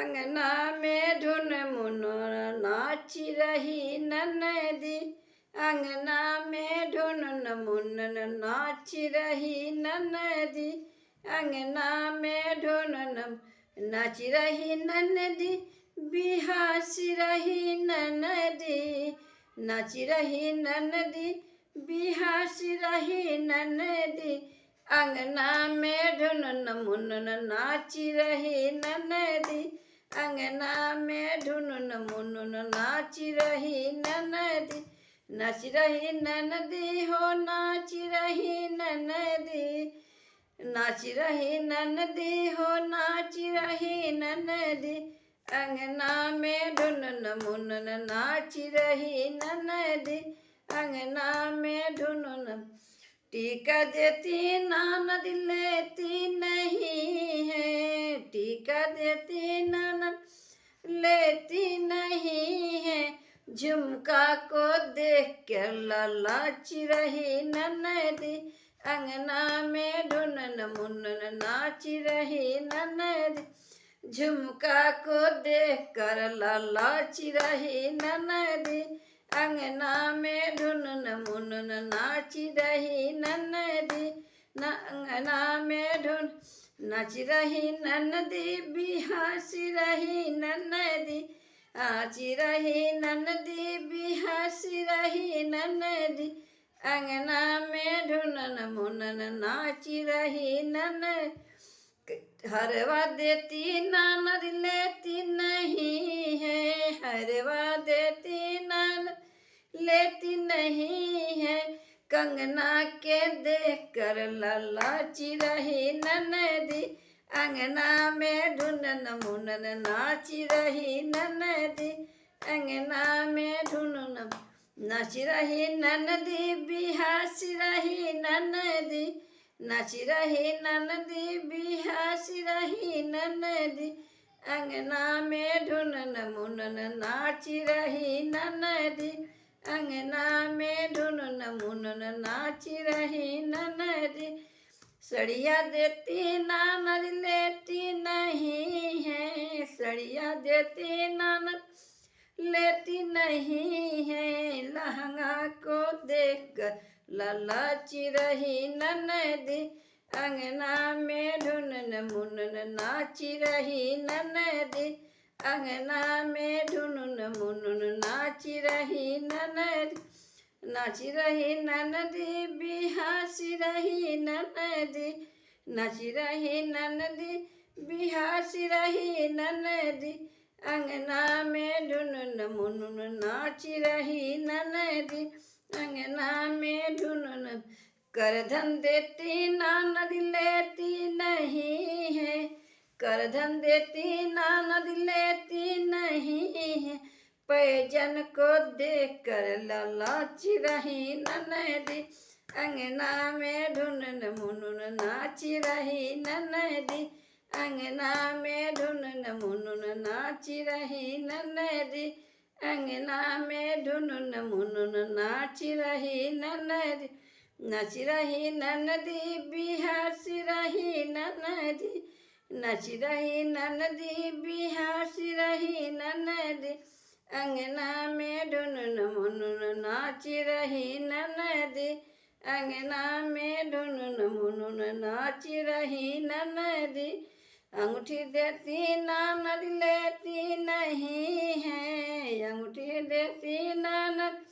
अंगना में ढुन मुनुन नाची रही ननदी। अंगना में ढुन मुनन नाची रही ननदी। अंगना में ढुन नाची रही ननदी। बिहासी रही ननदी। नाची रही ननदी। बिहासी रही ननदी। अंगना में ढुन मुनन नाची रही ननदी। अंगना में ढुन मुनन नाची रही ननदी। नाची रही ननदी हो नाची रही ननदी। नाची रही ननदी हो नाची रही ननदी। अंगना में ढुन मुनन नाची रही ननदी। अंगना में ढुन टीका देती ननद लेती नहीं है। टीका देती ननद लेती नहीं है। झुमका को देख कर लाची रही ननदी। अंगना में ढुन मुनन नाची रही ननदी। झुमका को देख कर लाची रही ननदी। अंगना में ढुन मुनन नाची रही ननदी। अंगना में ढुन नाची रही ननदी। बिहासी रही ननदी। आची रही ननदी। बिहासी रही ननदी। अंगना में ढुन मुनन नाची रही ननदी। हरवा देती ननद लेती नहीं है। हरवा देती ननद लेती नहीं है। कंगना के देख कर लाची रही ननदी। अंगना में ढुन मुनन नाची रही ननदी। अंगना में ढुन नाची रही ननदी। बिहासी रही ननदी। नाची रही ननदी। बिहासी रही ननदी। अंगना में ढुन मुनन नाची रही ननदी। अंगना में ढुन मुनन नाची रही ननदी। सड़िया देती ननद लेती नहीं है। सड़िया देती ननद लेती नहीं है। लहंगा को देख कर लाची रही ननदी। अंगना में ढुन मुनन नाची रही ननदी। अंगना में ढुन मुनन नाची रही ननदी। नाची रही ननदी। बिहासी रही ननदी। नाची रही ननदी। बिहासी रही ननदी। अंगना में ढुन मुनन नाची रही ननदी। अंगना में ढुन करधन देती ननद लेती नहीं है। करधन देती ननद लेती नहीं है। पैजन को देख कर लाची रही ननदी। अंगना में ढुन मुनन नाची रही ननदी। अंगना में ढुन मुनन नाची रही ननदी। अंगना में ढुन मुनन नाची रही ननदी। नाची रही ननदी। बिहासी रही ननदी। नाची रही ननदी। बिहासी रही ननदी। अंगना में ढुन मुनन नाची रही ननदी। अंगना में ढुन मुनन नाची रही ननदी। अंगूठी देती ननद लेती नहीं है। अंगूठी देती ननद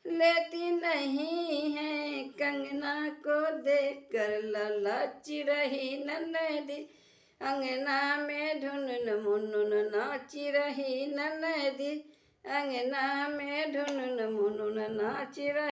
लेती नहीं है। कंगना को देख कर लाची रही ननदी। अंगना में ढुन मुनन नाची रही ननदी। अंगना में ढुन मुनन नाची रही।